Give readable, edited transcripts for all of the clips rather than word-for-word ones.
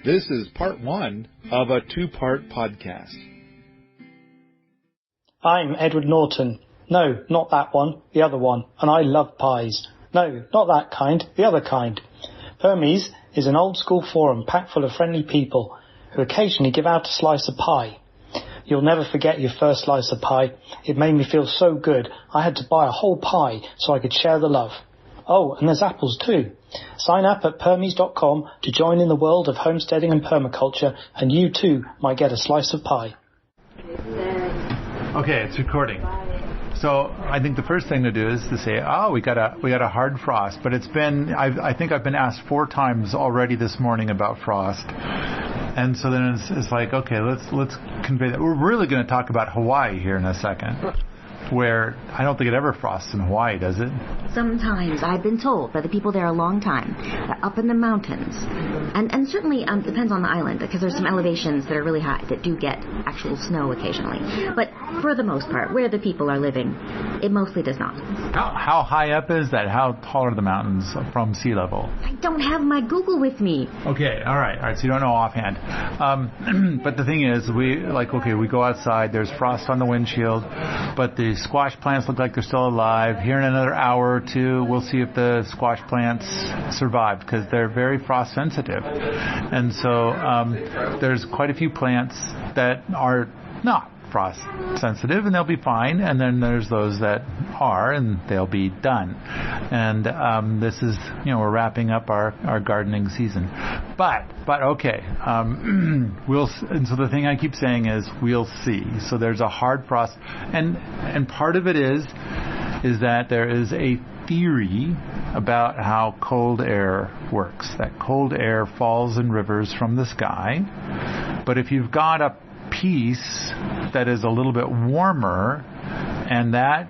This is part one of a two-part podcast. I'm Edward Norton. No, not that one, the other one, and I love pies. No, not that kind, the other kind. Hermes is an old-school forum packed full of friendly people who occasionally give out a slice of pie. You'll never forget your first slice of pie. It made me feel so good, I had to buy a whole pie so I could share the love. Oh, and there's apples too. Sign up at permies.com to join in the world of homesteading and permaculture, and you too might get a slice of pie. Okay, it's recording. So I think the first thing to do is to say, we got a hard frost, but it's been I think I've been asked 4 times already this morning about frost. And so then it's like, okay, let's convey that. We're really going to talk about Hawaii here in a second, where I don't think it ever frosts in Hawaii, does it? Sometimes. I've been told by the people there a long time, up in the mountains. And certainly depends on the island, because there's some elevations that are really high that do get actual snow occasionally. But for the most part, where the people are living, it mostly does not. How high up is that? How tall are the mountains from sea level? I don't have my Google with me. Okay, all right, so you don't know offhand. But the thing is, we go outside, there's frost on the windshield, but the squash plants look like they're still alive. Here in another hour or two, we'll see if the squash plants survived, because they're very frost sensitive. And so there's quite a few plants that are not frost sensitive, and they'll be fine. And then there's those that are, and they'll be done. And this is, we're wrapping up our gardening season. But okay, and so the thing I keep saying is we'll see. So there's a hard frost, and part of it is that there is a theory about how cold air works. That cold air falls in rivers from the sky, but if you've got a piece that is a little bit warmer and that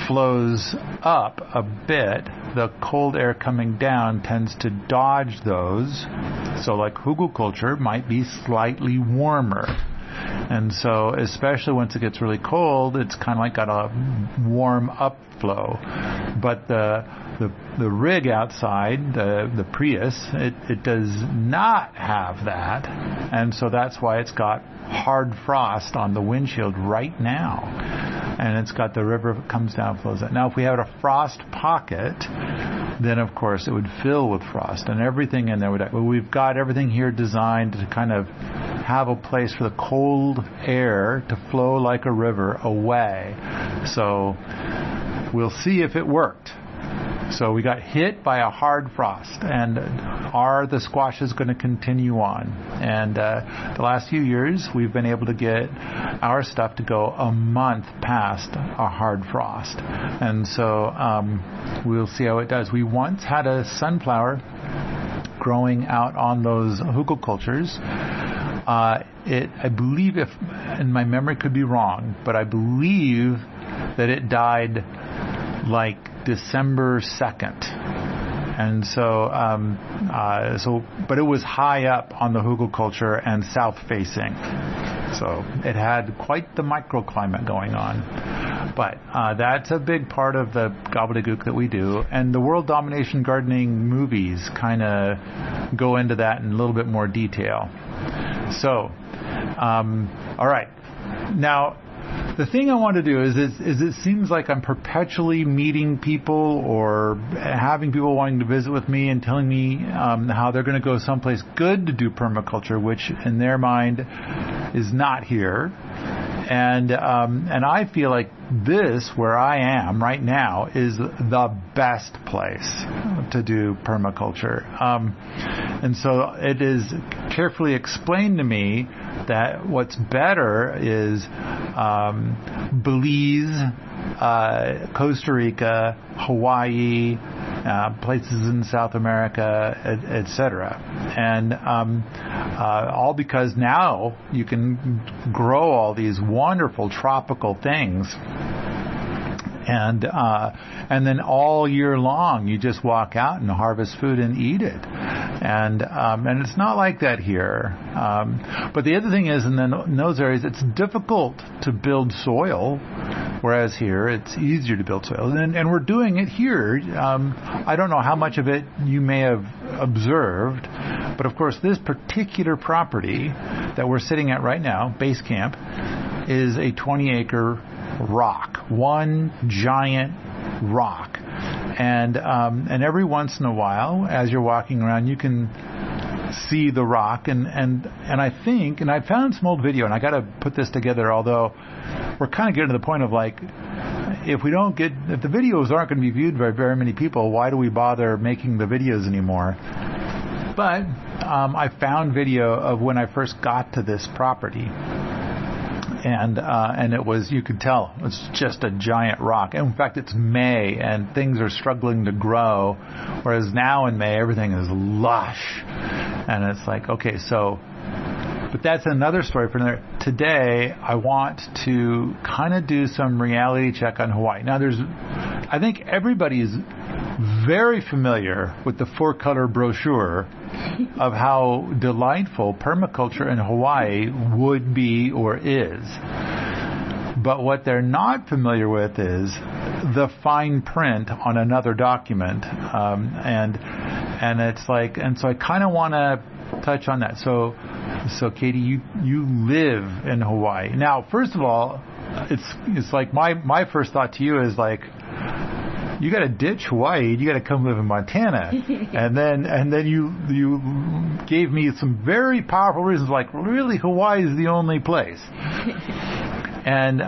flows up a bit, the cold air coming down tends to dodge those. So like hugelkultur might be slightly warmer. And so especially once it gets really cold, it's kind of like got a warm upflow. But the rig outside, the Prius, it does not have that. And so that's why it's got hard frost on the windshield right now. And it's got the river comes down, flows out. Now if we had a frost pocket, then of course it would fill with frost and everything in there would. Well, we've got everything here designed to kind of have a place for the cold air to flow like a river away. So we'll see if it worked. So we got hit by a hard frost, and are the squashes going to continue on? And the last few years, we've been able to get our stuff to go a month past a hard frost. And so we'll see how it does. We once had a sunflower growing out on those hugelkulturs. I believe, and my memory could be wrong, but I believe that it died like December 2nd. And so, but it was high up on the hugelkultur and south facing. So it had quite the microclimate going on. But that's a big part of the gobbledygook that we do. And the World Domination Gardening movies kind of go into that in a little bit more detail. So, all right. Now, the thing I want to do is it seems like I'm perpetually meeting people or having people wanting to visit with me and telling me how they're going to go someplace good to do permaculture, which in their mind is not here. And I feel like this, where I am right now, is the best place to do permaculture. And so it is carefully explained to me that what's better is Belize, Costa Rica, Hawaii, places in South America, etc. And all because now you can grow all these wonderful tropical things. And then all year long you just walk out and harvest food and eat it. And it's not like that here. But the other thing is, in those areas, it's difficult to build soil, whereas here it's easier to build soil. And we're doing it here. I don't know how much of it you may have observed, But of course, this particular property that we're sitting at right now, base camp, is a 20-acre rock, one giant rock. And every once in a while, as you're walking around, you can see the rock. And I think, and I found some old video, and I got to put this together, although we're kind of getting to the point of like, if the videos aren't going to be viewed by very many people, why do we bother making the videos anymore? But I found video of when I first got to this property. And it was, you could tell, it's just a giant rock. In fact, it's May, and things are struggling to grow, whereas now in May, everything is lush. And it's like, okay, so, but that's another story for another. Today, I want to kind of do some reality check on Hawaii. Now, I think everybody is very familiar with the 4-color brochure of how delightful permaculture in Hawaii would be or is. But what they're not familiar with is the fine print on another document. And it's like, and so I kind of want to touch on that. So Katie, you live in Hawaii. Now, first of all, it's like my first thought to you is like, you got to ditch Hawaii. You got to come live in Montana, and then you gave me some very powerful reasons. Like, really, Hawaii is the only place. And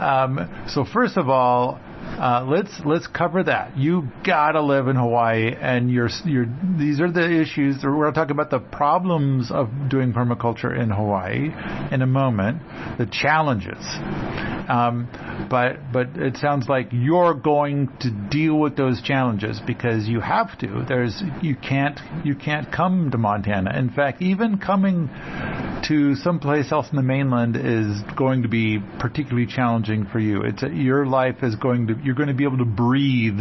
so, first of all, let's cover that. You got to live in Hawaii, and these are the issues. We're going to talk about the problems of doing permaculture in Hawaii in a moment. The challenges. But it sounds like you're going to deal with those challenges because you have to. You can't come to Montana. In fact, even coming to someplace else in the mainland is going to be particularly challenging for you. Your life is you're going to be able to breathe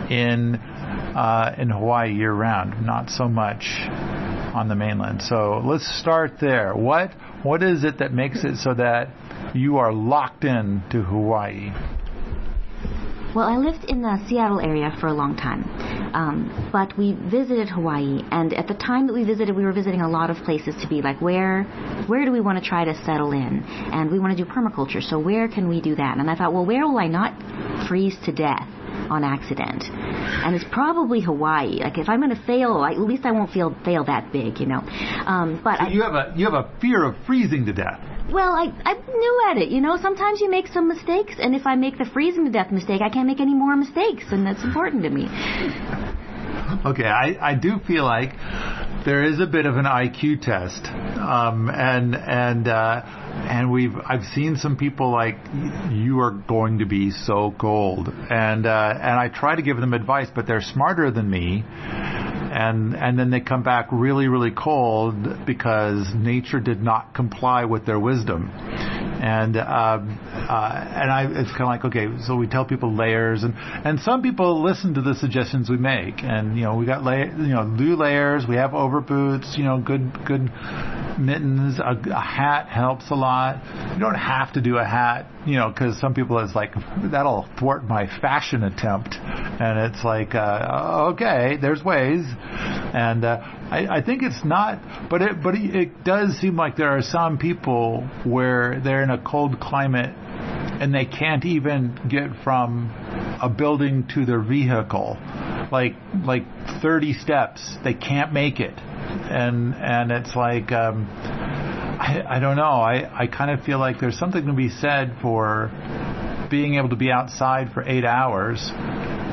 in Hawaii year round, not so much on the mainland. So let's start there. What is it that makes it so that you are locked in to Hawaii? Well, I lived in the Seattle area for a long time, but we visited Hawaii, and at the time that we visited, we were visiting a lot of places to be like, where do we want to try to settle in? And we want to do permaculture, so where can we do that? And I thought, well, where will I not freeze to death on accident? And it's probably Hawaii. Like, if I'm going to fail, at least I won't fail that big, you know. But so you have a fear of freezing to death. Well, I'm new at it, you know. Sometimes you make some mistakes, and if I make the freezing to death mistake, I can't make any more mistakes, and that's important to me. Okay, I do feel like there is a bit of an IQ test, and I've seen some people like, you are going to be so cold, and I try to give them advice, but they're smarter than me. And then they come back really, really cold because nature did not comply with their wisdom. And it's kind of like, okay, so we tell people layers, and some people listen to the suggestions we make, and we got do layers, we have overboots, good mittens, a hat helps a lot. You don't have to do a hat, because some people it's like, that'll thwart my fashion attempt, and it's like, okay, there's ways, and I think it's not, but it does seem like there are some people where they're in a cold climate and they can't even get from a building to their vehicle, like 30 steps. They can't make it, and it's like, I don't know. I kind of feel like there's something to be said for being able to be outside for 8 hours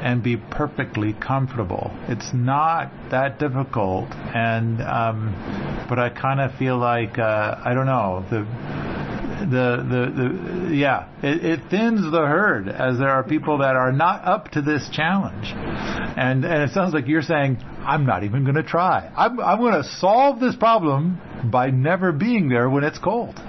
and be perfectly comfortable. It's not that difficult, and but I kind of feel like I don't know, it thins the herd, as there are people that are not up to this challenge, and it sounds like you're saying, I'm not even going to try. I'm going to solve this problem by never being there when it's cold.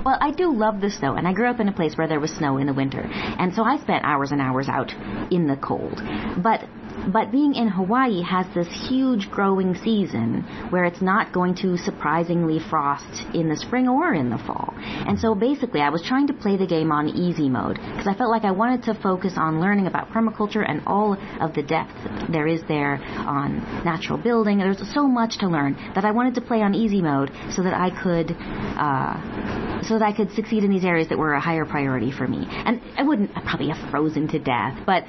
Well, I do love the snow, and I grew up in a place where there was snow in the winter, and so I spent hours and hours out in the cold. But But being in Hawaii has this huge growing season where it's not going to surprisingly frost in the spring or in the fall. And so basically I was trying to play the game on easy mode because I felt like I wanted to focus on learning about permaculture and all of the depth there is there on natural building. There's so much to learn that I wanted to play on easy mode so that I could succeed in these areas that were a higher priority for me. And I wouldn't probably have frozen to death, but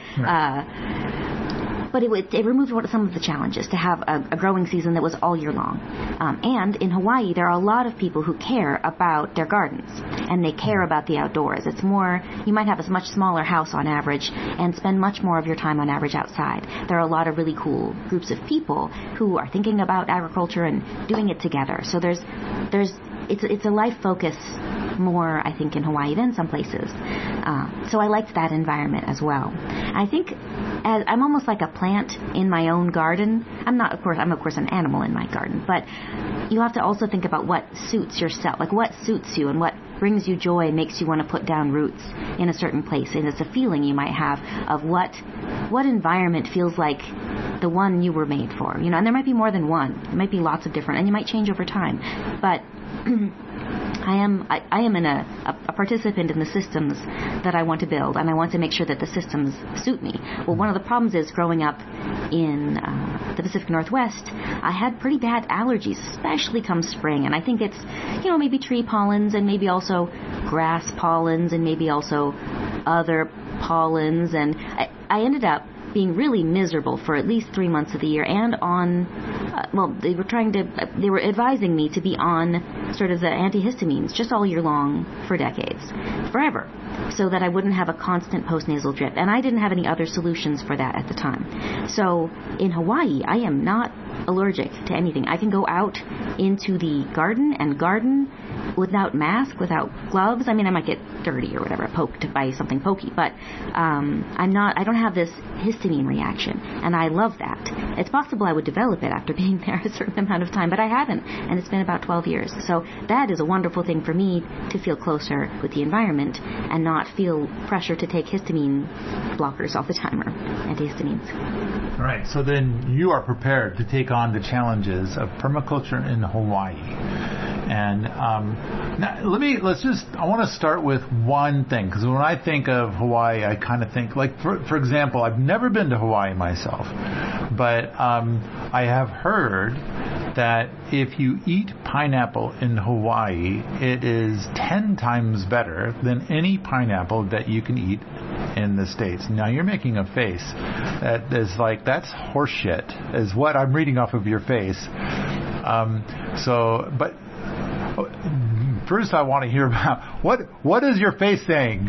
it removed some of the challenges to have a growing season that was all year long. And in Hawaii, there are a lot of people who care about their gardens, and they care about the outdoors. It's more, you might have a much smaller house on average and spend much more of your time on average outside. There are a lot of really cool groups of people who are thinking about agriculture and doing it together. So it's a life focus more, I think, in Hawaii than some places. So I liked that environment as well. I think I'm almost like a plant in my own garden. I'm of course an animal in my garden, but you have to also think about what suits yourself, like what suits you and what brings you joy, makes you want to put down roots in a certain place. And it's a feeling you might have of what environment feels like the one you were made for, and there might be more than one. There might be lots of different, and you might change over time. But I am a participant in the systems that I want to build, and I want to make sure that the systems suit me. Well, one of the problems is growing up in the Pacific Northwest, I had pretty bad allergies, especially come spring. And I think it's, maybe tree pollens and maybe also grass pollens and maybe also other pollens. And I ended up being really miserable for at least 3 months of the year, and on, they were advising me to be on sort of the antihistamines just all year long for decades, forever, so that I wouldn't have a constant postnasal drip. And I didn't have any other solutions for that at the time. So in Hawaii, I am not allergic to anything. I can go out into the garden and garden without mask, without gloves. I mean, I might get dirty or whatever, poked by something pokey, but I don't have this histamine reaction, and I love that. It's possible I would develop it after being there a certain amount of time, but I haven't, and it's been about 12 years. So that is a wonderful thing for me, to feel closer with the environment and not feel pressure to take histamine blockers all the time, or antihistamines. All right, so then you are prepared to take on the challenges of permaculture in Hawaii. And I want to start with one thing, because when I think of Hawaii, I kind of think, like, for example, I've never been to Hawaii myself, but I have heard that if you eat pineapple in Hawaii, it is 10 times better than any pineapple that you can eat in the States. Now, you're making a face that is like, that's horseshit, is what I'm reading off of your face. But first I want to hear about what is your face saying?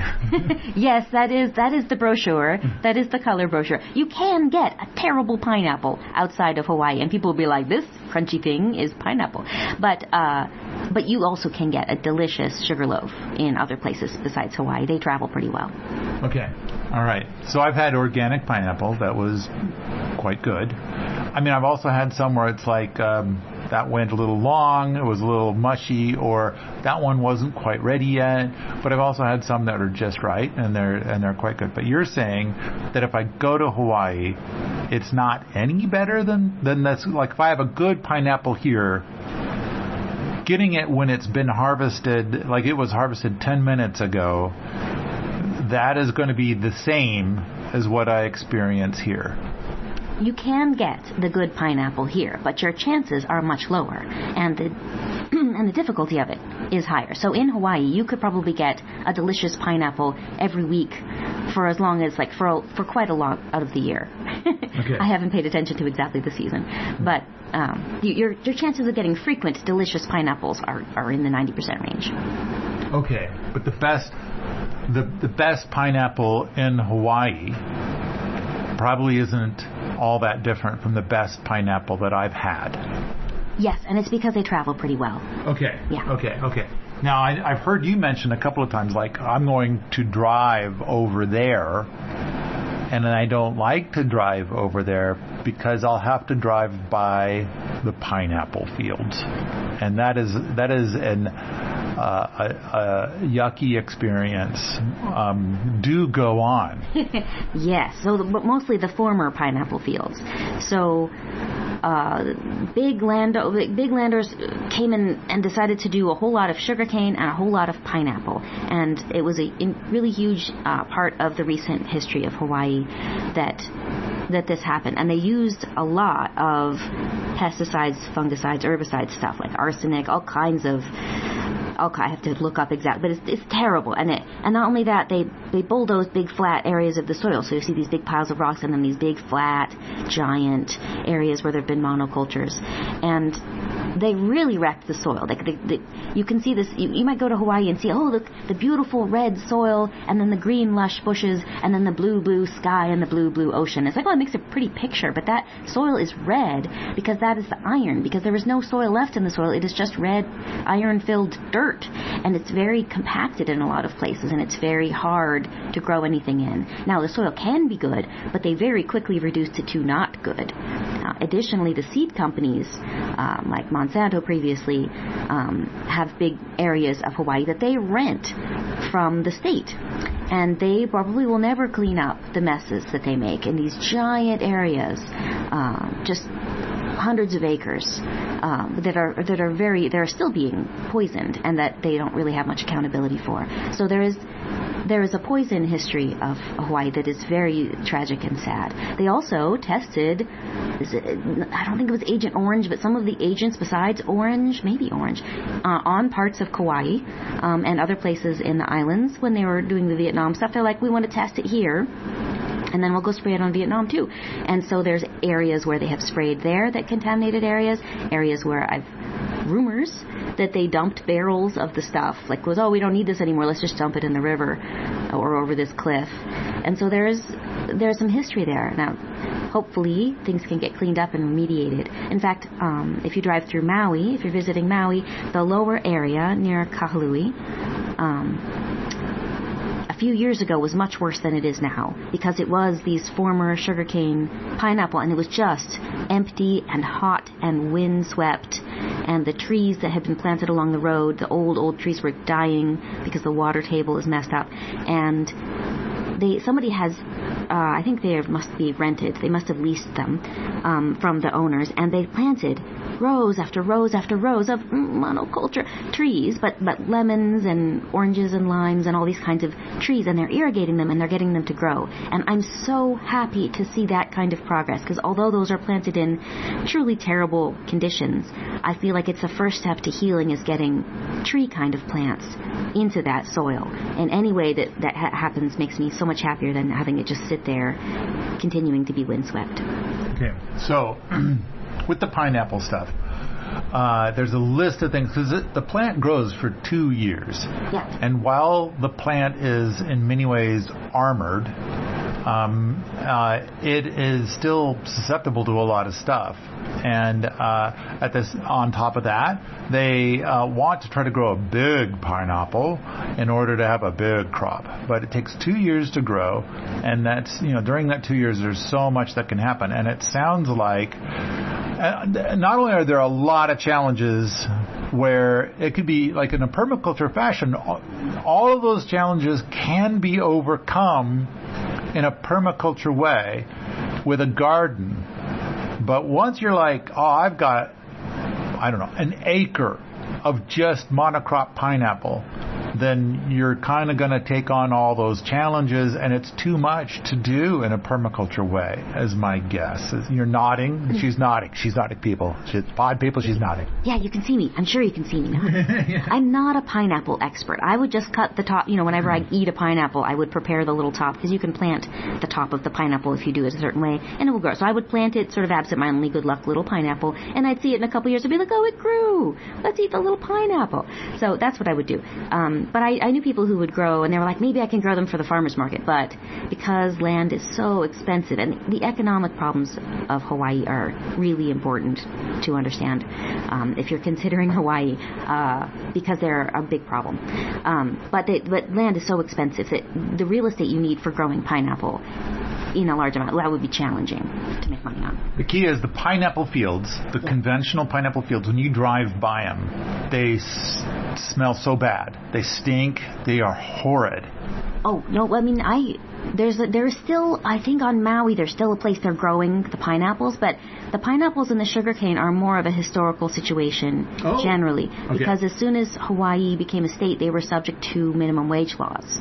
Yes, that is the brochure. That is the color brochure. You can get a terrible pineapple outside of Hawaii, and people will be like, this crunchy thing is pineapple. But you also can get a delicious sugar loaf in other places besides Hawaii. They travel pretty well. Okay. All right. So I've had organic pineapple that was quite good. I mean, I've also had some where it's like, that went a little long, it was a little mushy, or that one wasn't quite ready yet. But I've also had some that are just right, and they're quite good. But you're saying that if I go to Hawaii, it's not any better than that's, like, if I have a good pineapple here, getting it when it's been harvested, like it was harvested 10 minutes ago, that is going to be the same as what I experience here. You can get the good pineapple here, but your chances are much lower, and the difficulty of it is higher. So in Hawaii, you could probably get a delicious pineapple every week for as long as, like, for quite a lot out of the year. Okay. I haven't paid attention to exactly the season, but your chances of getting frequent delicious pineapples are in the 90% range. Okay, but the best pineapple in Hawaii probably isn't all that different from the best pineapple that I've had. Yes, and it's because they travel pretty well. Okay. Yeah. Okay. Now, I've heard you mention a couple of times, like, I'm going to drive over there, and I don't like to drive over there because I'll have to drive by the pineapple fields. And that is yucky experience, do go on. Yes, but mostly the former pineapple fields. So big landers came in and decided to do a whole lot of sugarcane and a whole lot of pineapple, and it was a really huge part of the recent history of Hawaii that this happened. And they used a lot of pesticides, fungicides, herbicides, stuff like arsenic, all kinds of. I have to look up exactly, but it's terrible. And not only that, they bulldoze big flat areas of the soil. So you see these big piles of rocks and then these big flat, giant areas where there have been monocultures. And they really wrecked the soil. You can see this. You might go to Hawaii and see, look, the beautiful red soil, and then the green lush bushes, and then the blue sky and the blue ocean. It's like, it makes a pretty picture, but that soil is red because that is the iron, because there is no soil left in the soil. It is just red, iron-filled dirt. And it's very compacted in a lot of places, and it's very hard to grow anything in. Now, the soil can be good, but they very quickly reduced it to not good. Additionally, the seed companies, like Monsanto previously, have big areas of Hawaii that they rent from the state. And they probably will never clean up the messes that they make in these giant areas, just hundreds of acres, that are still being poisoned, and that they don't really have much accountability for. So there is a poison history of Hawaii that is very tragic and sad. They also tested, I don't think it was Agent Orange, but some of the agents besides Orange, maybe Orange, on parts of Kauai and other places in the islands when they were doing the Vietnam stuff. They're like, we want to test it here, and then we'll go spray it on Vietnam too. And so there's areas where they have sprayed there, that contaminated areas where rumors that they dumped barrels of the stuff, like we don't need this anymore, let's just dump it in the river or over this cliff. And so there's some history there. Now, hopefully things can get cleaned up and remediated. In fact, if you drive through Maui, if you're visiting Maui, the lower area near Kahului, a few years ago was much worse than it is now, because it was these former sugarcane pineapple, and it was just empty and hot and windswept, and the trees that had been planted along the road, the old trees, were dying because the water table is messed up. And somebody has, I think they must be rented, they must have leased them from the owners, and they planted rows after rows after rows of monoculture trees, but lemons and oranges and limes and all these kinds of trees, and they're irrigating them and they're getting them to grow. And I'm so happy to see that kind of progress, because although those are planted in truly terrible conditions, I feel like it's the first step to healing, is getting tree kind of plants into that soil. And any way that happens makes me so much happier than having it just sit there continuing to be windswept. Okay, so with the pineapple stuff, there's a list of things, because the plant grows for 2 years. Yeah. And while the plant is in many ways armored, it is still susceptible to a lot of stuff. And on top of that, they want to try to grow a big pineapple in order to have a big crop. But it takes 2 years to grow, and that's, during that 2 years, there's so much that can happen. And it sounds like not only are there a lot of challenges where it could be, like in a permaculture fashion, all of those challenges can be overcome in a permaculture way with a garden. But once you're like, I've got, an acre of just monocrop pineapple, then you're kind of going to take on all those challenges, and it's too much to do in a permaculture way, is my guess. You're nodding. She's nodding. She's nodding, people. Pod people, she's nodding. Yeah, you can see me. I'm sure you can see me now. Yeah. I'm not a pineapple expert. I would just cut the top. Whenever I eat a pineapple, I would prepare the little top, because you can plant the top of the pineapple if you do it a certain way, and it will grow. So I would plant it sort of absentmindedly, good luck, little pineapple, and I'd see it in a couple years and be like, it grew. Let's eat the little pineapple. So that's what I would do. But I knew people who would grow, and they were like, maybe I can grow them for the farmer's market. But because land is so expensive, and the economic problems of Hawaii are really important to understand if you're considering Hawaii, because they're a big problem. But land is so expensive that the real estate you need for growing pineapple in a large amount. That would be challenging to make money on. The key is the pineapple fields, the conventional pineapple fields, when you drive by them, they smell so bad. They stink. They are horrid. Oh, no, I mean, there's still, I think on Maui, there's still a place they're growing the pineapples, but the pineapples and the sugarcane are more of a historical situation generally. Okay. Because as soon as Hawaii became a state, they were subject to minimum wage laws.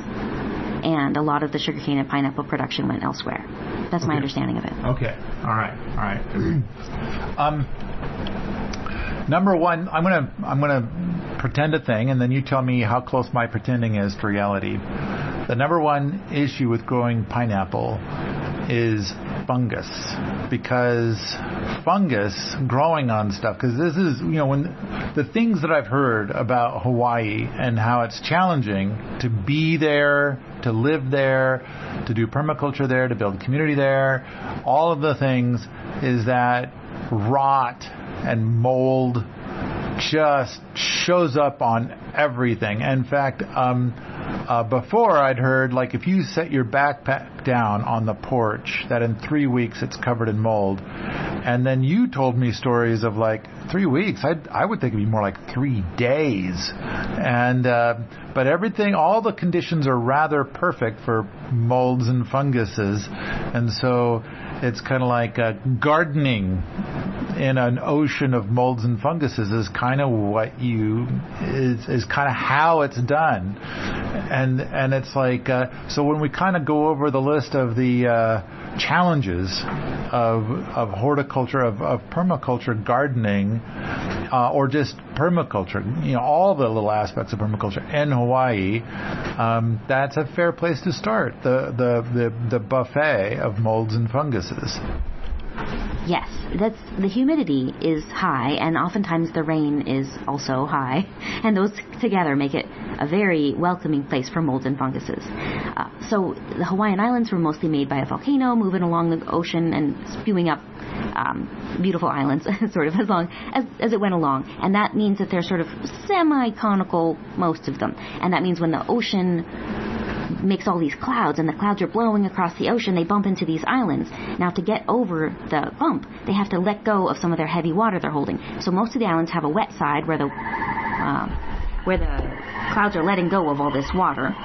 And a lot of the sugarcane and pineapple production went elsewhere. That's my understanding of it. Okay. All right. Number one, I'm gonna pretend a thing, and then you tell me how close my pretending is to reality. The number one issue with growing pineapple is fungus, because fungus growing on stuff, because this is, when the things that I've heard about Hawaii and how it's challenging to be there, to live there, to do permaculture there, to build community there, all of the things is that rot and mold just shows up on everything. In fact, before I'd heard, like, if you set your backpack down on the porch, that in 3 weeks it's covered in mold. And then you told me stories of like 3 weeks. I would think it'd be more like 3 days. And but everything, all the conditions are rather perfect for molds and funguses. And so it's kind of like gardening in an ocean of molds and funguses is kind of what is kind of how it's done. And it's like, so when we kind of go over the list of the challenges of horticulture, of permaculture gardening, or just permaculture, all the little aspects of permaculture in Hawaii, that's a fair place to start, the buffet of molds and funguses. Yes, the humidity is high, and oftentimes the rain is also high, and those together make it a very welcoming place for molds and funguses. So the Hawaiian Islands were mostly made by a volcano moving along the ocean and spewing up beautiful islands, sort of, as it went along. And that means that they're sort of semi-conical, most of them. And that means when the ocean makes all these clouds, and the clouds are blowing across the ocean, they bump into these islands. Now, to get over the bump, they have to let go of some of their heavy water they're holding. So most of the islands have a wet side where the clouds are letting go of all this water,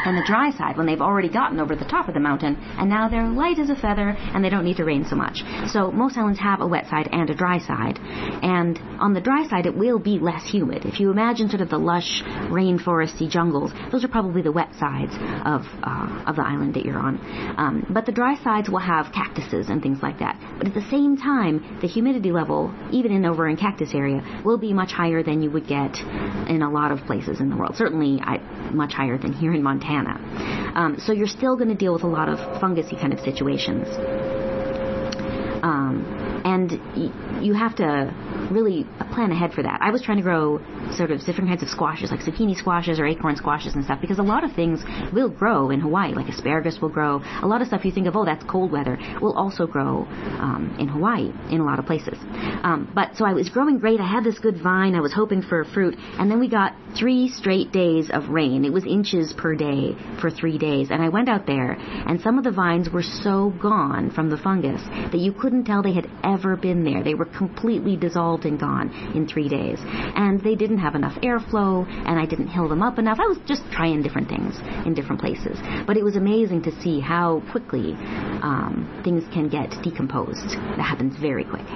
and the dry side when they've already gotten over the top of the mountain, and now they're light as a feather and they don't need to rain so much. So most islands have a wet side and a dry side, and on the dry side it will be less humid. If you imagine sort of the lush rainforesty jungles, those are probably the wet sides of the island that you're on. But the dry sides will have cactuses and things like that. But at the same time, the humidity level, even over in cactus area, will be much higher than you would get in a lot of places in the world. Certainly much higher than here in Montana. So you're still going to deal with a lot of fungusy kind of situations. And you have to really plan ahead for that. I was trying to grow sort of different kinds of squashes, like zucchini squashes or acorn squashes and stuff, because a lot of things will grow in Hawaii, like asparagus will grow. A lot of stuff you think of, that's cold weather, will also grow in Hawaii in a lot of places. But so I was growing great. I had this good vine. I was hoping for fruit. And then we got 3 straight days of rain. It was inches per day for 3 days. And I went out there, and some of the vines were so gone from the fungus that you couldn't tell they had ever been there. They were completely dissolved and gone in 3 days. And they didn't have enough airflow, and I didn't hill them up enough. I was just trying different things in different places. But it was amazing to see how quickly things can get decomposed. That happens very quick.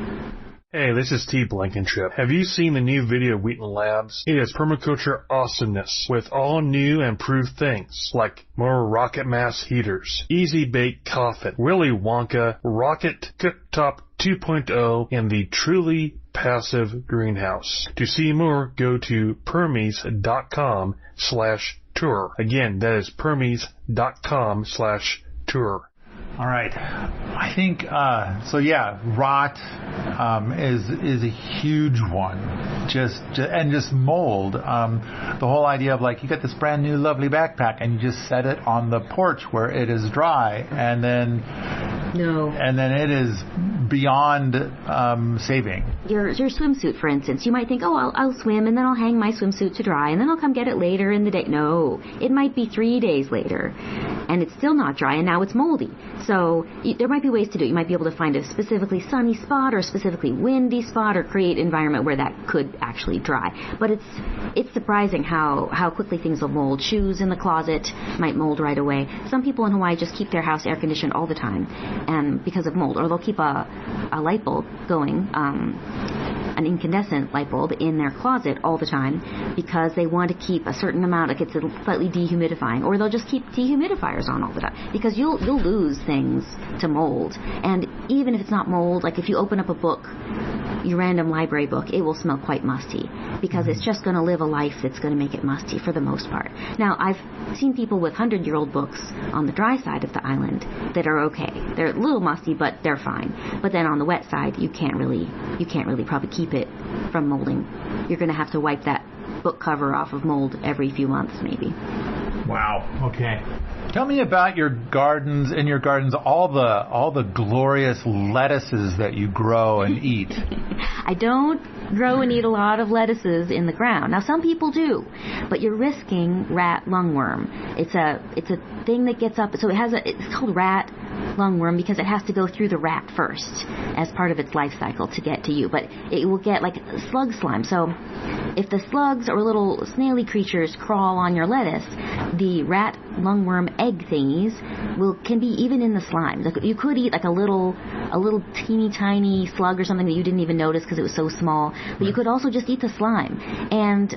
Hey, this is T. Blankenship. Have you seen the new video of Wheaton Labs? It is permaculture awesomeness with all new and improved things like more rocket mass heaters, easy bake coffin, Willy Wonka, rocket cooktop 2.0, and the truly passive greenhouse. To see more, go to permies.com/tour. Again, that is permies.com/tour. All right. I think, so yeah, rot is a huge one. Just mold. The whole idea of like, you got this brand new lovely backpack and you just set it on the porch where it is dry, and then it is beyond saving. Your swimsuit, for instance, you might think, oh, I'll swim and then I'll hang my swimsuit to dry and then I'll come get it later in the day. No, it might be 3 days later and it's still not dry and now it's moldy. So there might be ways to do it. You might be able to find a specifically sunny spot or a specifically windy spot or create an environment where that could actually dry. But it's surprising how quickly things will mold. Shoes in the closet might mold right away. Some people in Hawaii just keep their house air conditioned all the time and because of mold, or they'll keep a light bulb going, an incandescent light bulb in their closet all the time because they want to keep a certain amount, like it's slightly dehumidifying, or they'll just keep dehumidifiers on all the time because you'll lose things to mold. And even if it's not mold, like if you open up a book, your random library book, it will smell quite musty because it's just going to live a life that's going to make it musty for the most part. Now, I've seen people with 100-year-old books on the dry side of the island that are okay. They're a little musty, but they're fine. But then on the wet side, you can't really probably keep it from molding. You're going to have to wipe that book cover off of mold every few months, maybe. Wow. Okay. Tell me about your gardens. In your gardens, all the glorious lettuces that you grow and eat. I don't grow and eat a lot of lettuces in the ground. Now, some people do, but you're risking rat lungworm. It's a thing that gets up. So it's called rat lungworm because it has to go through the rat first as part of its life cycle to get to you. But it will get like slug slime. So if the slugs or little snaily creatures crawl on your lettuce, the rat lungworm egg thingies can be even in the slime. Like you could eat like a little teeny tiny slug or something that you didn't even notice because it was so small. But you could also just eat the slime. And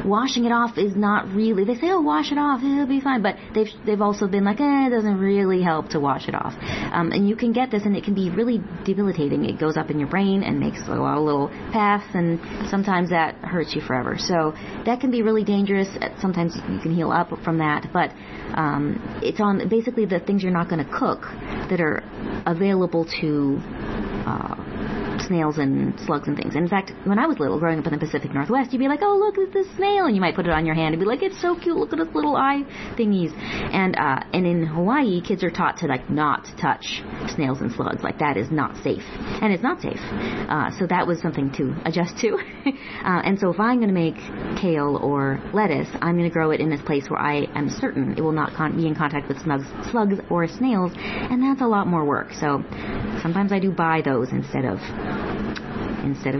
washing it off is not really. They say, oh, wash it off, it'll be fine. But they've also been like, it doesn't really help to wash it off. And you can get this, and it can be really debilitating. It goes up in your brain and makes a little paths, and sometimes that hurts you forever. So that can be really dangerous. Sometimes you can heal up from that, but it's on basically the things you're not going to cook that are available to snails and slugs and things. And in fact, when I was little, growing up in the Pacific Northwest, you'd be like, oh, look at this snail, and you might put it on your hand and be like, it's so cute, look at its little eye thingies. And in Hawaii, kids are taught to like not touch snails and slugs. Like that is not safe, and it's not safe. So that was something to adjust to. And so if I'm going to make kale or lettuce, I'm going to grow it in this place where I am certain it will not be in contact with slugs or snails, and that's a lot more work. So sometimes I do buy those instead of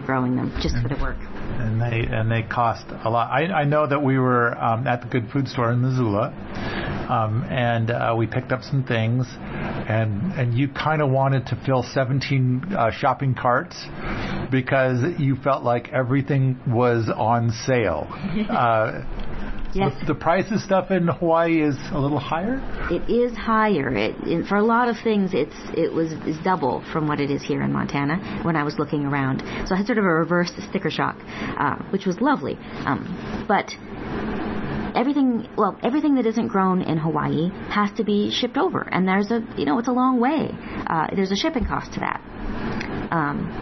growing them just for the work. And they cost a lot. I know that we were at the Good Food Store in Missoula, and we picked up some things, and you kind of wanted to fill 17 shopping carts because you felt like everything was on sale. Yes. The price of stuff in Hawaii is a little higher? It is higher. For a lot of things, it's double from what it is here in Montana when I was looking around. So I had sort of a reverse sticker shock, which was lovely. But everything that isn't grown in Hawaii has to be shipped over. And it's a long way. There's a shipping cost to that.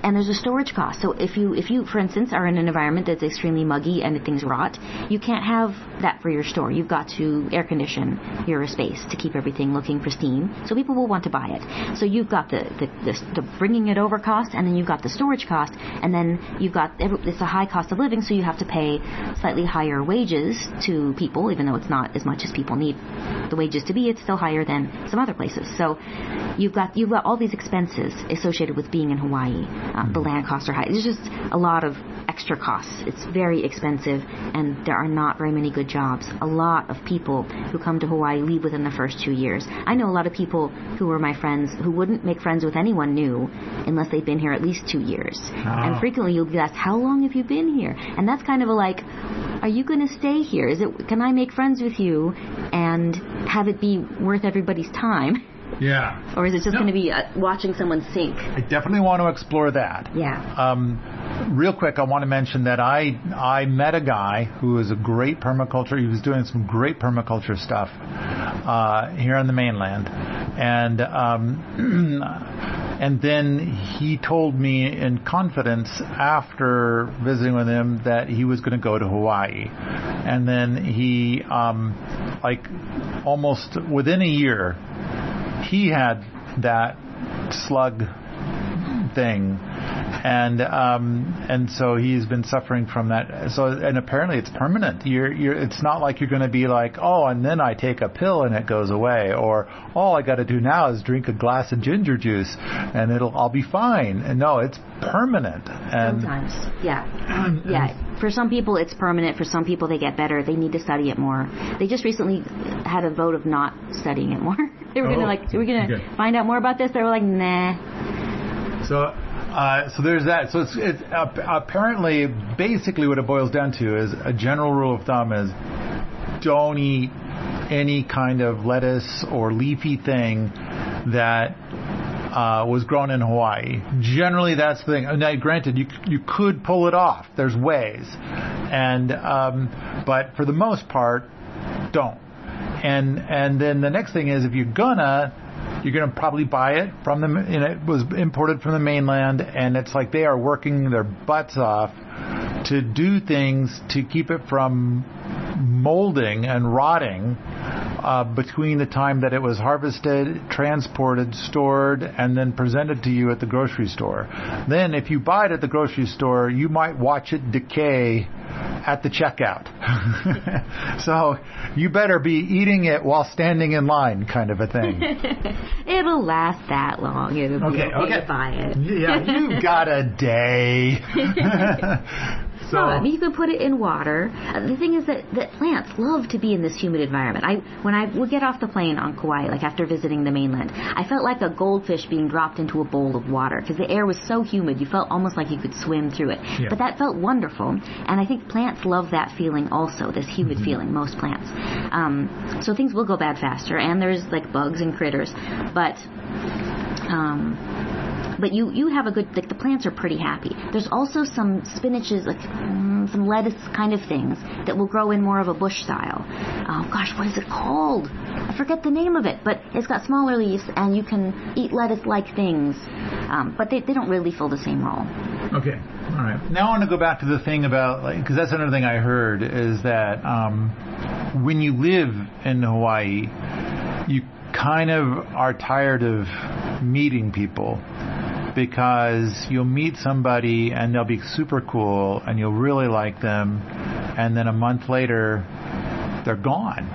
And there's a storage cost. So if you, for instance, are in an environment that's extremely muggy and things rot, you can't have that for your store. You've got to air condition your space to keep everything looking pristine. So people will want to buy it. So you've got the bringing it over cost, and then you've got the storage cost, and then you've got it's a high cost of living. So you have to pay slightly higher wages to people, even though it's not as much as people need the wages to be. It's still higher than some other places. So you've got all these expenses associated with being in Hawaii. The land costs are high. There's just a lot of extra costs. It's very expensive, and there are not very many good jobs. A lot of people who come to Hawaii leave within the first 2 years. I know a lot of people who were my friends who wouldn't make friends with anyone new unless they'd been here at least 2 years. Oh. And frequently you'll be asked, how long have you been here? And that's kind of are you going to stay here? Can I make friends with you and have it be worth everybody's time? Yeah. Or is it just going to be watching someone sink? I definitely want to explore that. Yeah. Real quick, I want to mention that I met a guy who is a great permaculture. He was doing some great permaculture stuff here on the mainland, and then he told me in confidence after visiting with him that he was going to go to Hawaii, and then he almost within a year, he had that slug thing. And so he's been suffering from that. So, and apparently it's permanent. It's not like you're going to be like, oh, and then I take a pill and it goes away, or all I got to do now is drink a glass of ginger juice and I'll be fine. And no, it's permanent. And sometimes, yeah. For some people, it's permanent. For some people, they get better. They need to study it more. They just recently had a vote of not studying it more. They were we're gonna find out more about this. They were like, nah. So there's that. So it's apparently, basically what it boils down to is a general rule of thumb is don't eat any kind of lettuce or leafy thing that was grown in Hawaii. Generally, that's the thing. Now, granted, you could pull it off. There's ways, but for the most part, don't. And then the next thing is if you're gonna probably buy it from them. It was imported from the mainland, and it's like they are working their butts off to do things to keep it from molding and rotting between the time that it was harvested, transported, stored, and then presented to you at the grocery store. Then if you buy it at the grocery store, you might watch it decay at the checkout. So you better be eating it while standing in line, kind of a thing. It'll last that long. It'll be okay to buy it. Yeah, you've got a day. So, I mean, you can put it in water. The thing is that plants love to be in this humid environment. When I would get off the plane on Kauai, like after visiting the mainland, I felt like a goldfish being dropped into a bowl of water because the air was so humid. You felt almost like you could swim through it. Yeah. But that felt wonderful. And I think plants love that feeling also, this humid feeling, most plants. So things will go bad faster. And there's like bugs and critters. But you have a good, like the plants are pretty happy. There's also some spinaches, like some lettuce kind of things that will grow in more of a bush style. Oh gosh, what is it called? I forget the name of it, but it's got smaller leaves and you can eat lettuce-like things. But they don't really fill the same role. Okay, all right. Now I want to go back to the thing about, because that's another thing I heard, is that when you live in Hawaii, you kind of are tired of meeting people. Because you'll meet somebody and they'll be super cool and you'll really like them, and then a month later they're gone.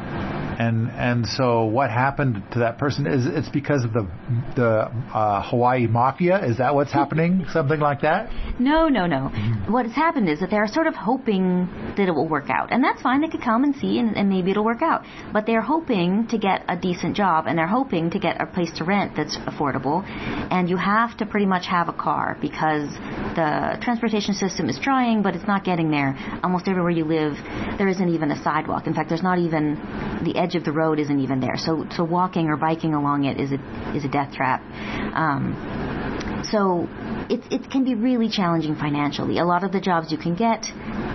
And so what happened to that person is it's because of the Hawaii Mafia? Is that what's happening? Something like that? No. Mm-hmm. What has happened is that they're sort of hoping that it will work out. And that's fine. They could come and see and maybe it'll work out. But they're hoping to get a decent job and they're hoping to get a place to rent that's affordable. And you have to pretty much have a car because the transportation system is trying, but it's not getting there. Almost everywhere you live, there isn't even a sidewalk. In fact, there's not even the edge of the road isn't even there. So walking or biking along it is a death trap. So it can be really challenging financially. A lot of the jobs you can get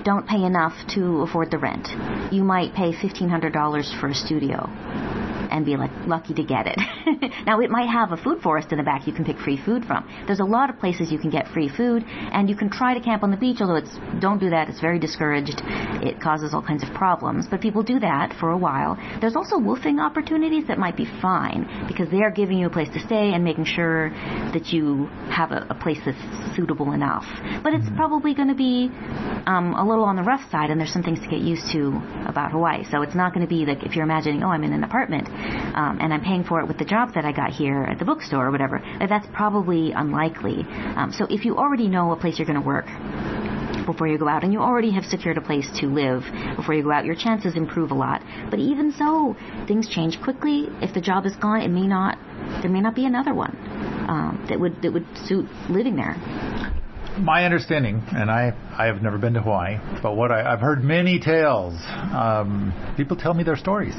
don't pay enough to afford the rent. You might pay $1,500 for a studio and be like lucky to get it. Now it might have a food forest in the back you can pick free food from. There's a lot of places you can get free food, and you can try to camp on the beach, although don't do that. It's very discouraged. It causes all kinds of problems, but people do that for a while. There's also woofing opportunities that might be fine because they are giving you a place to stay and making sure that you have a place that's suitable enough. But it's probably going to be a little on the rough side, and there's some things to get used to about Hawaii. So it's not going to be like if you're imagining, oh, I'm in an apartment and I'm paying for it with the job that I got here at the bookstore or whatever. That's probably unlikely. So if you already know a place you're going to work before you go out, and you already have secured a place to live before you go out, your chances improve a lot. But even so, things change quickly. If the job is gone, there may not be another one that would suit living there. My understanding, and I have never been to Hawaii, but I've heard many tales. People tell me their stories.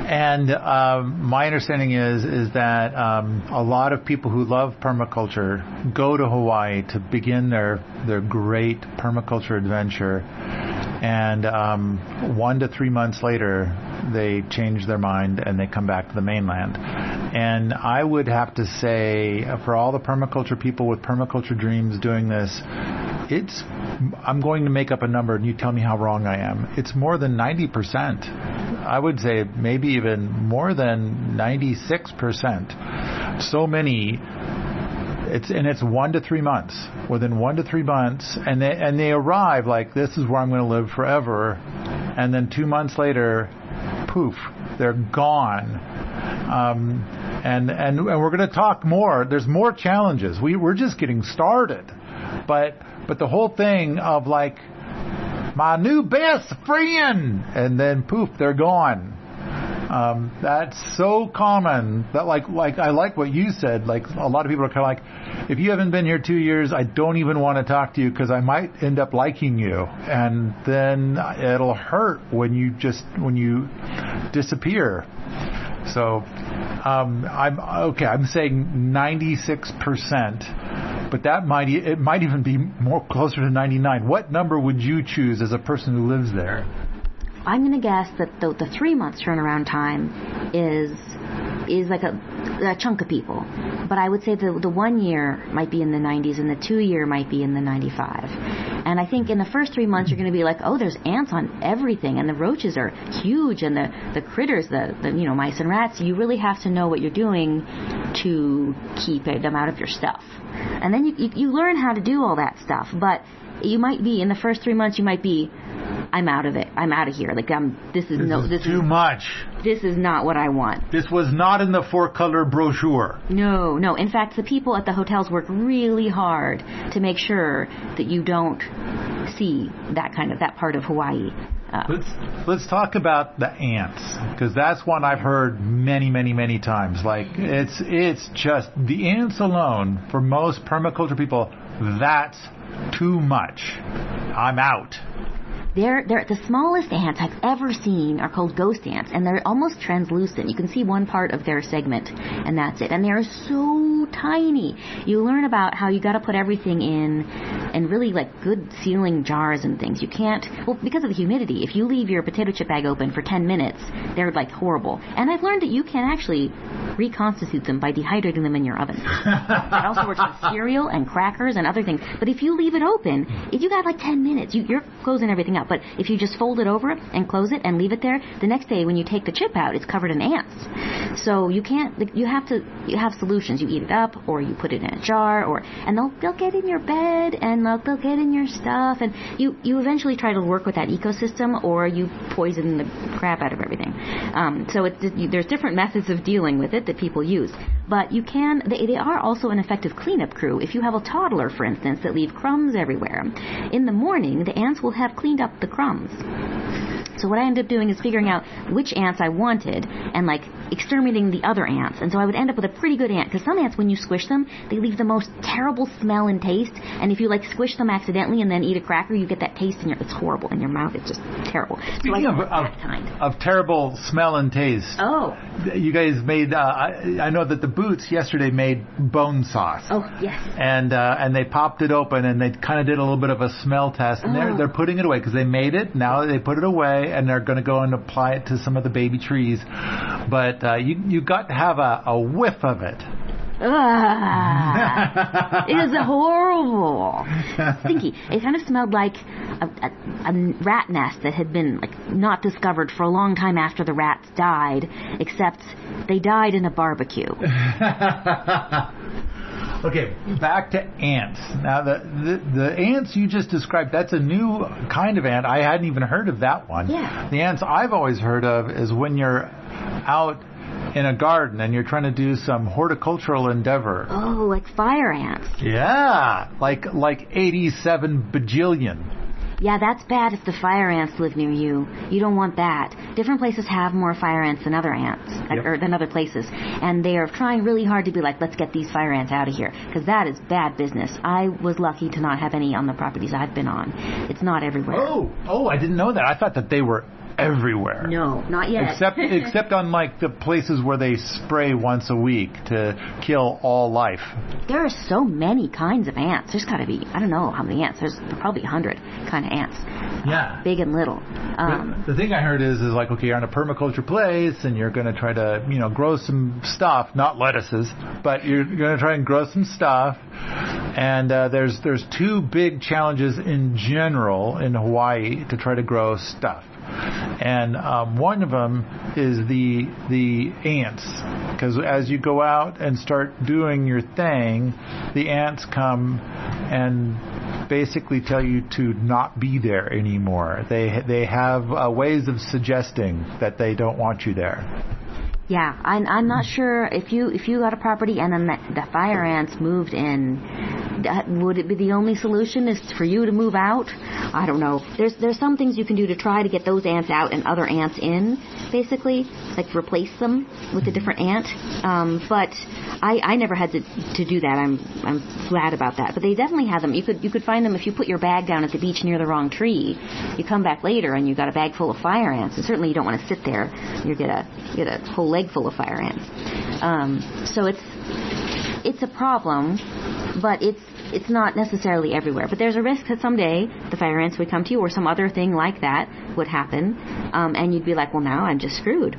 And my understanding is that a lot of people who love permaculture go to Hawaii to begin their great permaculture adventure. And 1 to 3 months later, they change their mind and they come back to the mainland. And I would have to say, for all the permaculture people with permaculture dreams doing this, I'm going to make up a number and you tell me how wrong I am. It's more than 90%. I would say maybe even more than 96%. So many. It's 1 to 3 months. Within 1 to 3 months, and they arrive like, this is where I'm going to live forever, and then 2 months later, poof, they're gone. And we're going to talk more. There's more challenges. We're just getting started, but the whole thing of like, my new best friend, and then poof, they're gone. That's so common that like I like what you said. Like, a lot of people are kind of like, if you haven't been here 2 years, I don't even want to talk to you because I might end up liking you, and then it'll hurt when you disappear. So I'm saying 96%, but it might even be more closer to 99. What number would you choose as a person who lives there? I'm going to guess that the 3 months turnaround time is like a chunk of people. But I would say the 1 year might be in the 90s and the 2 year might be in the 95. And I think in the first 3 months you're going to be like, oh, there's ants on everything, and the roaches are huge, and the critters, the mice and rats. You really have to know what you're doing to keep them out of your stuff. And then you learn how to do all that stuff. But you might be, in the first 3 months, you might be, I'm out of it. I'm out of here. Like, this is too much. This is not what I want. This was not in the 4-color brochure. No. In fact, the people at the hotels work really hard to make sure that you don't see that part of Hawaii. Let's talk about the ants, because that's one I've heard many, many, many times. Like, it's just the ants alone, for most permaculture people, that's too much. I'm out. They're the smallest ants I've ever seen are called ghost ants, and they're almost translucent. You can see one part of their segment, and that's it. And they're so tiny. You learn about how you got to put everything in really like good sealing jars and things. You can't, because of the humidity. If you leave your potato chip bag open for 10 minutes, they're like horrible. And I've learned that you can actually reconstitute them by dehydrating them in your oven. It also works with cereal and crackers and other things. But if you leave it open, if you got like 10 minutes, you're closing everything up. But if you just fold it over and close it and leave it there, the next day when you take the chip out, it's covered in ants. So you can't. You have solutions. You eat it up, or you put it in a jar, and they'll get in your bed, and they'll get in your stuff, and you eventually try to work with that ecosystem, or you poison the crap out of everything. So there's different methods of dealing with it that people use. But you can. They are also an effective cleanup crew. If you have a toddler, for instance, that leave crumbs everywhere, in the morning the ants will have cleaned up the crumbs. So what I ended up doing is figuring out which ants I wanted and like exterminating the other ants. And so I would end up with a pretty good ant, because some ants, when you squish them, they leave the most terrible smell and taste. And if you like squish them accidentally and then eat a cracker, you get that taste it's horrible in your mouth. It's just terrible. Speaking of terrible smell and taste. Oh. You guys made, I know that the Boots yesterday made bone sauce. Oh, yes. And they popped it open, and they kind of did a little bit of a smell test. And they're putting it away because they made it. Now they put it away, and they're going to go and apply it to some of the baby trees. But you got to have a whiff of it. It is horrible. Stinky. It kind of smelled like a rat nest that had been like not discovered for a long time after the rats died, except they died in a barbecue. Okay, back to ants. Now, the ants you just described, that's a new kind of ant. I hadn't even heard of that one. Yeah. The ants I've always heard of is when you're out in a garden and you're trying to do some horticultural endeavor. Oh, like fire ants. Yeah, like 87 bajillion. Yeah, that's bad if the fire ants live near you. You don't want that. Different places have more fire ants than other ants, or than other places. And they are trying really hard to be like, let's get these fire ants out of here, because that is bad business. I was lucky to not have any on the properties I've been on. It's not everywhere. Oh, I didn't know that. I thought that they were everywhere. No, not yet. Except on like the places where they spray once a week to kill all life. There are so many kinds of ants. There's got to be, I don't know how many ants. There's probably 100 kind of ants. Yeah. Big and little. The thing I heard is like, okay, you're in a permaculture place and you're going to try to, grow some stuff, not lettuces, but you're going to try and grow some stuff. And there's two big challenges in general in Hawaii to try to grow stuff. And one of them is the ants, because as you go out and start doing your thing, the ants come and basically tell you to not be there anymore. They have ways of suggesting that they don't want you there. Yeah, I'm not sure if you got a property and then the fire ants moved in, would it be the only solution is for you to move out? I don't know. There's some things you can do to try to get those ants out and other ants in, basically, like replace them with a different ant. But I never had to do that. I'm glad about that. But they definitely have them. You could find them if you put your bag down at the beach near the wrong tree. You come back later and you got a bag full of fire ants. And certainly you don't want to sit there. You get a whole leg full of fire ants. So it's a problem, but it's not necessarily everywhere. But there's a risk that someday the fire ants would come to you, or some other thing like that would happen, and you'd be like, well, now I'm just screwed.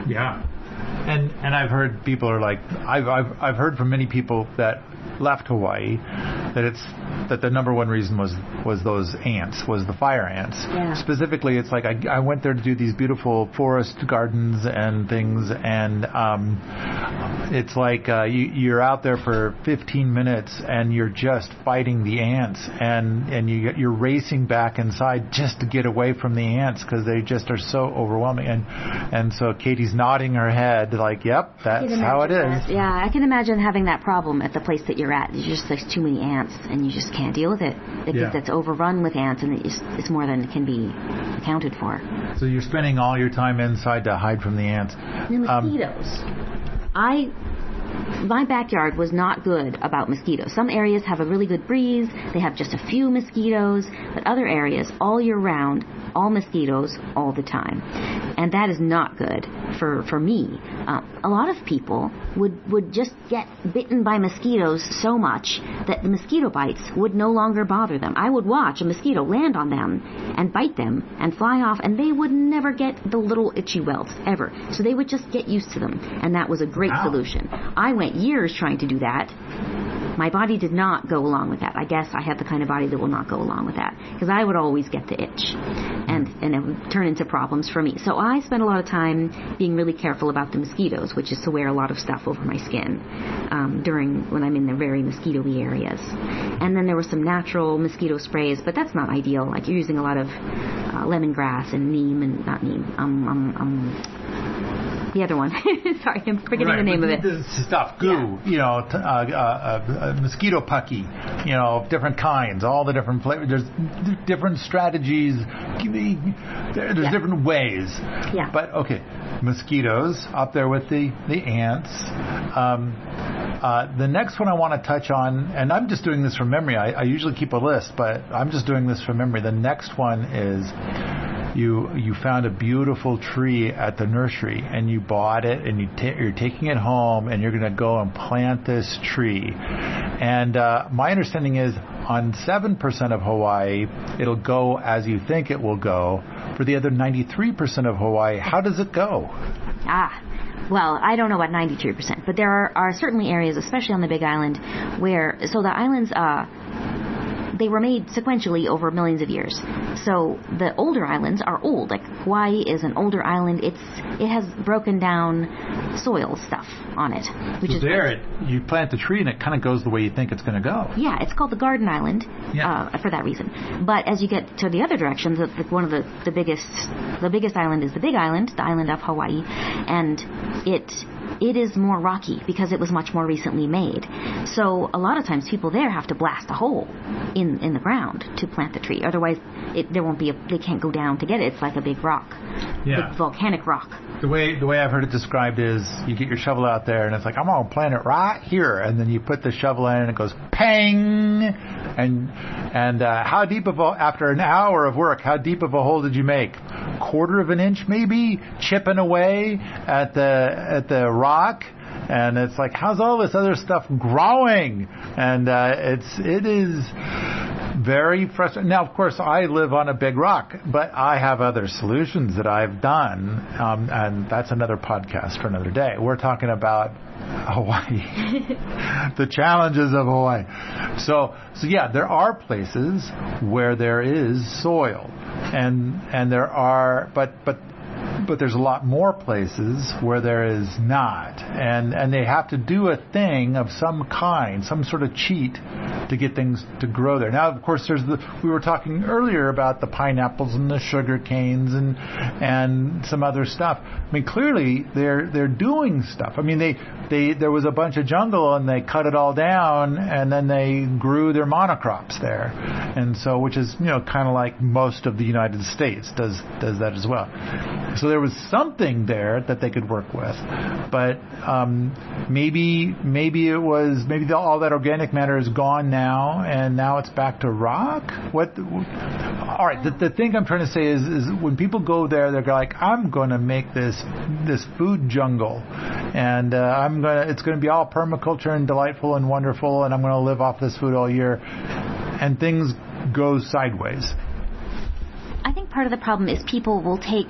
Yeah. And I've heard people are like, I've heard from many people that left Hawaii that the number one reason was those ants, was the fire ants. Yeah. Specifically, it's like I went there to do these beautiful forest gardens and things, and it's like you're out there for 15 minutes and you're just fighting the ants, and you're racing back inside just to get away from the ants because they just are so overwhelming. And so Katie's nodding her head like, yep, that's how it is. That. Yeah, I can imagine having that problem at the place that you're at. There's too many ants and you just can't deal with it because it's overrun with ants, and it's more than can be accounted for. So you're spending all your time inside to hide from the ants. The mosquitoes. My backyard was not good about mosquitoes. Some areas have a really good breeze. They have just a few mosquitoes. But other areas, all year round, all mosquitoes all the time. And that is not good for me. A lot of people would just get bitten by mosquitoes so much that the mosquito bites would no longer bother them. I would watch a mosquito land on them and bite them and fly off, and they would never get the little itchy welts ever. So they would just get used to them, and that was a great solution. I went years trying to do that. My body did not go along with that. I guess I have the kind of body that will not go along with that, because I would always get the itch, and it would turn into problems for me. So I spent a lot of time being really careful about the mosquitoes, which is to wear a lot of stuff over my skin when I'm in the very mosquito-y areas. And then there were some natural mosquito sprays, but that's not ideal. Like you're using a lot of lemongrass and neem, and not neem. The other one. Sorry, I'm forgetting the name of it. This stuff, goo, mosquito pucky, different kinds, all the different flavors. There's different strategies. There's different ways. Yeah. But, okay, mosquitoes up there with the ants. The next one I want to touch on, and I'm just doing this from memory. I usually keep a list, but I'm just doing this from memory. The next one is you found a beautiful tree at the nursery, and you bought it, and you're taking it home, and you're going to go and plant this tree. And my understanding is on 7% of Hawaii, it'll go as you think it will go. For the other 93% of Hawaii, how does it go? Well, I don't know about 93%, but there are certainly areas, especially on the Big Island, where the islands they were made sequentially over millions of years. So the older islands are old. Like Hawaii is an older island. It has broken down soil stuff on it, which is there. You plant the tree and it kind of goes the way you think it's going to go. Yeah, it's called the Garden Island for that reason. But as you get to the other directions, one of the biggest island is the Big Island, the island of Hawaii, and it is more rocky because it was much more recently made. So a lot of times people there have to blast a hole in the ground to plant the tree. Otherwise, they can't go down to get it. It's like a big rock, big volcanic rock. The way I've heard it described is you get your shovel out there and it's like, I'm going to plant it right here, and then you put the shovel in and it goes pang, and how deep after an hour of work, how deep of a hole did you make? Quarter of an inch maybe, chipping away at the rock. And it's like, how's all this other stuff growing? And it is very frustrating. Now, of course, I live on a big rock, but I have other solutions that I've done, and that's another podcast for another day. We're talking about Hawaii, the challenges of Hawaii. So yeah, there are places where there is soil. and there are, but there's a lot more places where there is not, and they have to do a thing of some kind, some sort of cheat, to get things to grow there. Now, of course, we were talking earlier about the pineapples and the sugar canes and some other stuff. I mean, clearly they're doing stuff. I mean, there was a bunch of jungle and they cut it all down and then they grew their monocrops there, and so, which is kind of like most of the United States does that as well. So there was something there that they could work with, but maybe all that organic matter is gone now, and now it's back to rock. All right. The thing I'm trying to say is when people go there, they're like, I'm going to make this food jungle, and it's going to be all permaculture and delightful and wonderful, and I'm going to live off this food all year, and things go sideways. I think part of the problem is people will take.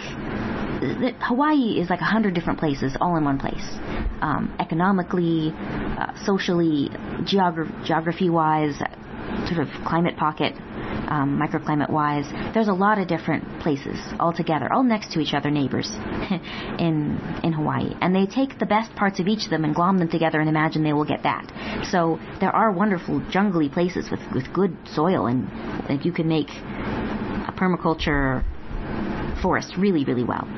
Hawaii is like 100 different places all in one place. Economically, socially, geography-wise, sort of climate pocket, microclimate-wise. There's a lot of different places all together, all next to each other, neighbors in Hawaii. And they take the best parts of each of them and glom them together and imagine they will get that. So there are wonderful jungly places with good soil, and you can make a permaculture forest really, really well.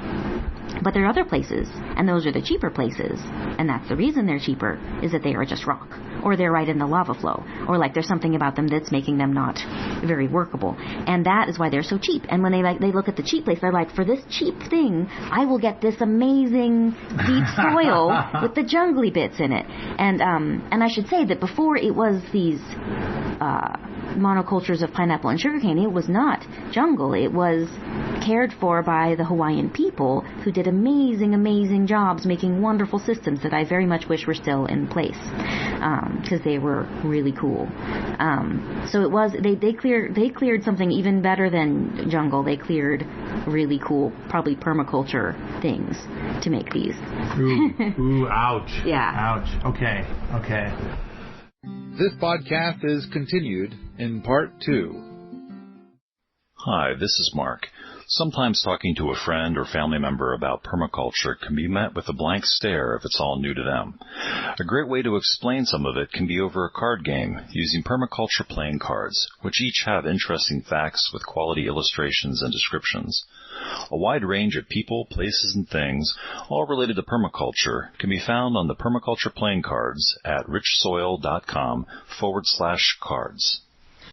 But there are other places, and those are the cheaper places, and that's the reason they're cheaper, is that they are just rock, or they're right in the lava flow, or like there's something about them that's making them not very workable, and that is why they're so cheap. And when they look at the cheap place, they're like, for this cheap thing, I will get this amazing deep soil with the jungly bits in it. And I should say that before it was these monocultures of pineapple and sugarcane, it was not jungle. It was cared for by the Hawaiian people, who did amazing jobs making wonderful systems that I very much wish were still in place, because they were really cool. So it was they cleared something even better than jungle. They cleared really cool, probably permaculture things to make these. Ooh, ouch. Yeah. Ouch. Okay. This podcast is continued in part 2. Hi, this is Mark. Sometimes talking to a friend or family member about permaculture can be met with a blank stare if it's all new to them. A great way to explain some of it can be over a card game using permaculture playing cards, which each have interesting facts with quality illustrations and descriptions. A wide range of people, places, and things, all related to permaculture, can be found on the permaculture playing cards at richsoil.com/cards.